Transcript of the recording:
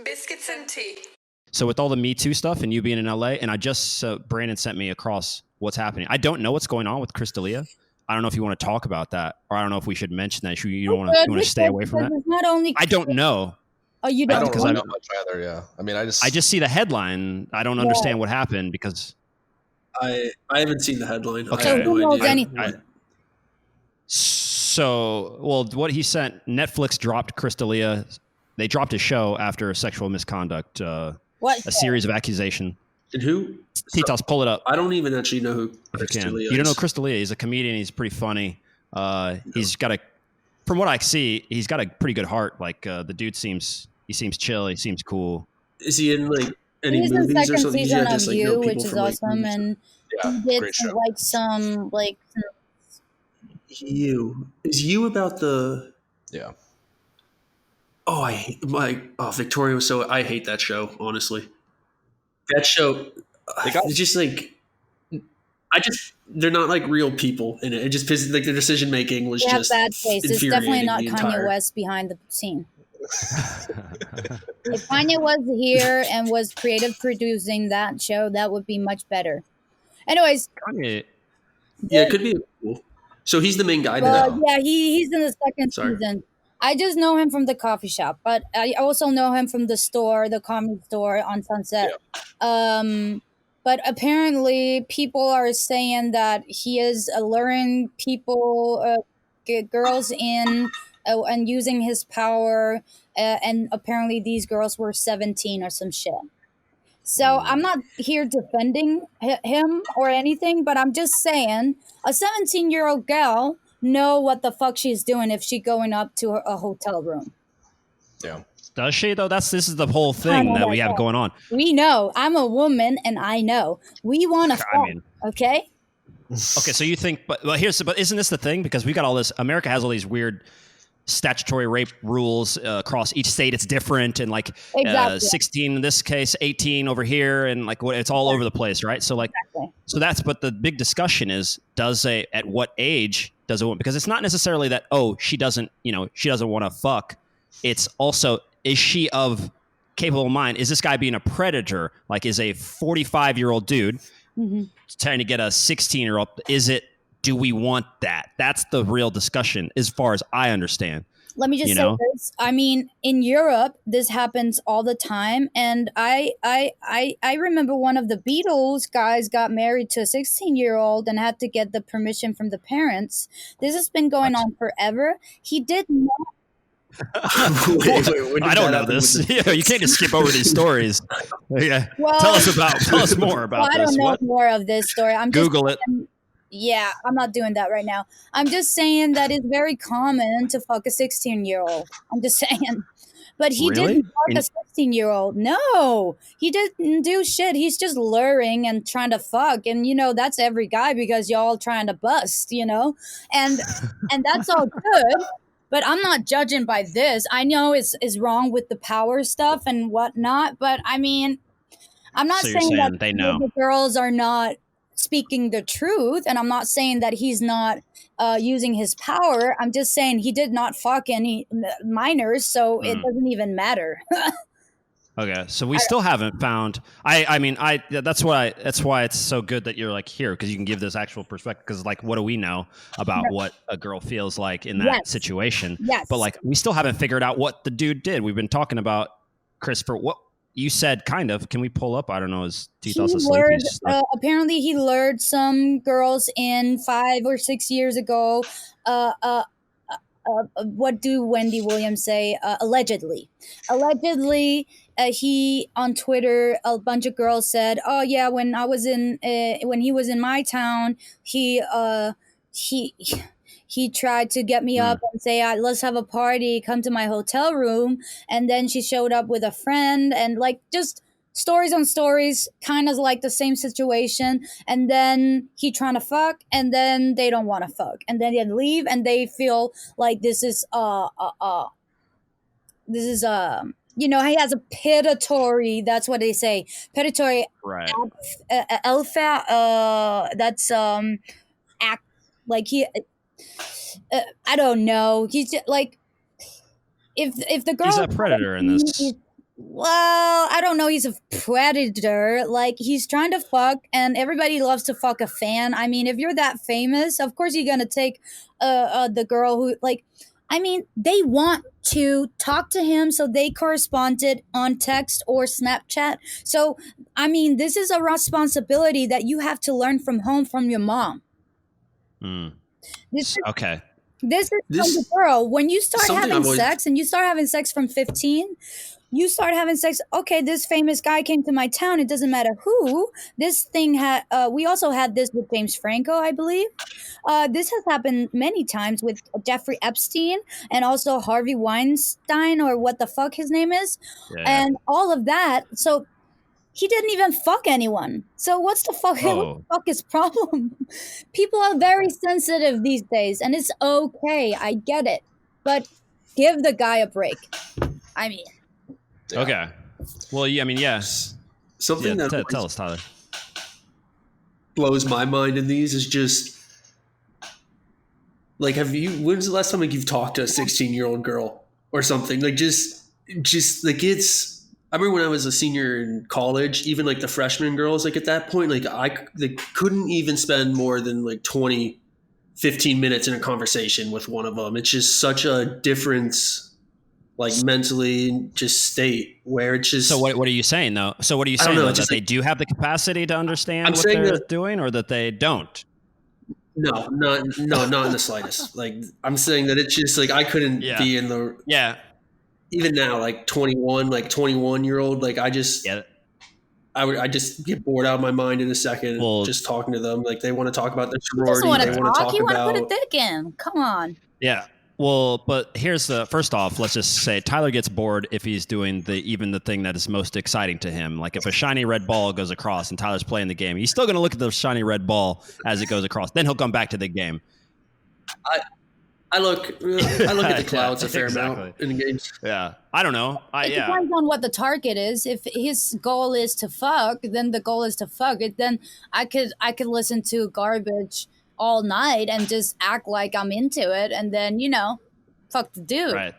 Biscuits and tea. So with all the Me Too stuff and you being in LA, and I just Brandon sent me across what's happening. I don't know what's going on with Chris D'Elia. I don't know if you want to talk about that, or I don't know if we should mention that. You don't want to stay away from that. Not only I don't know. Oh, you don't? I don't know much either. Yeah, I mean, I just see the headline. I don't understand what happened because I haven't seen the headline. Okay. I have Who no knows idea. anything? So, well, what he sent, Netflix dropped Chris D'Elia. They dropped his show after sexual misconduct. What? A series of accusations. And who? Titos, pull it up. I don't even actually know who If Chris you can. D'Elia You don't know is. Chris D'Elia. He's a comedian. He's pretty funny. He's got a, from what I see, he's got a pretty good heart. Like the dude seems chill. He seems cool. Is he in like any He's in movies or second something? season Yeah, of just, like, know You, people which is from, like, awesome, movies. and Yeah, he did great show. some You is you about the? Yeah. Oh, Victoria was so. I hate that show. Honestly, that show. It's just like. They're not like real people in it. It just pisses, like their decision making was They have just bad taste. It's definitely infuriating not the Kanye entire- West behind the scene. If Kanye was here and was creative producing that show, that would be much better. Anyways, Kanye, Yeah, it could be cool. So he's the main guy well, now. yeah, he's in the second Sorry. season. I just know him from the coffee shop, but I also know him from the store, the comedy store on Sunset. But apparently, people are saying that he is alluring people, girls in, and using his power. And apparently, these girls were 17 or some shit. So I'm not here defending him or anything, but I'm just saying a 17-year-old girl know what the fuck she's doing if she going up to a hotel room. Yeah. does she though? This is the whole thing that we have going on. We know. I'm a woman, and I know. We want to fuck, okay? Okay, so you think, but isn't this the thing? Because we got all this. America has all these weird statutory rape rules across each state. It's different, and like Exactly. 16 in this case, 18 over here, and like it's all over the place, right? So like, Exactly. so that's. But the big discussion is, at what age does a woman? Because it's not necessarily that she doesn't want to fuck. It's also, is she of capable mind? Is this guy being a predator? Like, is a 45-year-old dude trying to get a 16-year-old? Do we want that? That's the real discussion, as far as I understand. Let me just say this. I mean, in Europe, this happens all the time, and I remember one of the Beatles guys got married to a 16-year-old and had to get the permission from the parents. This has been going on forever. He did not. I don't know this. You can't just skip over these stories. Yeah, Well, tell us more about I don't this. know What? more of this story. I'm Google it. Yeah, I'm not doing that right now. I'm just saying that it's very common to fuck a 16-year-old. I'm just saying. But he Really? didn't fuck a 16-year-old. No, he didn't do shit. He's just luring and trying to fuck. And, that's every guy because y'all trying to bust, And that's all good. But I'm not judging by this. I know it's wrong with the power stuff and whatnot. But, I mean, I'm not So you're saying that they know. the girls are not speaking the truth, and I'm not saying that he's not using his power. I'm just saying he did not fuck any minors, so it doesn't even matter. Okay, so we still haven't found. I mean, that's why it's so good that you're like here, because you can give this actual perspective. Because like, what do we know about what a girl feels like in that situation? Yes. But like, we still haven't figured out what the dude did. We've been talking about Christopher. What you said, kind of. Can we pull up? I don't know. Is Tito's asleep? Apparently, he lured some girls in 5 or 6 years ago. What do Wendy Williams say? Allegedly, he on Twitter, a bunch of girls said, "Oh yeah, when he was in my town, he tried to get me up and say, let's have a party, come to my hotel room." And then she showed up with a friend, and like just stories on stories, kind of like the same situation. And then he trying to fuck, and then they don't want to fuck, and then they leave, and they feel like this is he has a predatory. That's what they say. Predatory. Right. Alpha. That's act like he. I don't know. He's just, like, if the girl. He's a predator in this. Well, I don't know. He's a predator. Like, he's trying to fuck, and everybody loves to fuck a fan. I mean, if you're that famous, of course you're gonna take the girl who, like, I mean, they want to talk to him, so they corresponded on text or Snapchat. So, I mean, this is a responsibility that you have to learn from home from your mom. Okay. This is from the girl. When you start having sex, and you start having sex from 15, you start having sex. Okay, this famous guy came to my town. It doesn't matter who. This thing had. We also had this with James Franco, I believe. This has happened many times with Jeffrey Epstein and also Harvey Weinstein, or what the fuck his name is, and all of that. So he didn't even fuck anyone. So what's the fuck? What the fuck is problem? People are very sensitive these days, and it's okay. I get it, but give the guy a break. I mean. Yeah. Okay. Well, yeah, I mean, yes. Something that tell us, Tyler. Blows my mind in these is just like, when's the last time like you've talked to a 16-year-old girl or something? Like just like I remember when I was a senior in college, even like the freshman girls, like at that point, like they couldn't even spend more than like 15 minutes in a conversation with one of them. It's just such a difference. Like mentally, just state where it's just. So what are you saying though? So what are you saying though, that they do have the capacity to understand what they're doing, or that they don't? No, not in the slightest. Like I'm saying that it's just like I couldn't be in the. Yeah. Even now, like 21-year-old, like I just. I just get bored out of my mind in a second. Just talking to them, like they want to talk about their sorority. They want to talk you about. Want to put a dick in? Come on. Yeah. Well, but here's first off, let's just say Tyler gets bored if he's doing the thing that is most exciting to him. Like if a shiny red ball goes across and Tyler's playing the game, he's still going to look at the shiny red ball as it goes across. Then he'll come back to the game. I look at the clouds a fair amount in the games. Yeah. I don't know. It depends on what the target is. If his goal is to fuck, then the goal is to fuck it. Then I could listen to garbage all night and just act like I'm into it, and then fuck the dude. Right.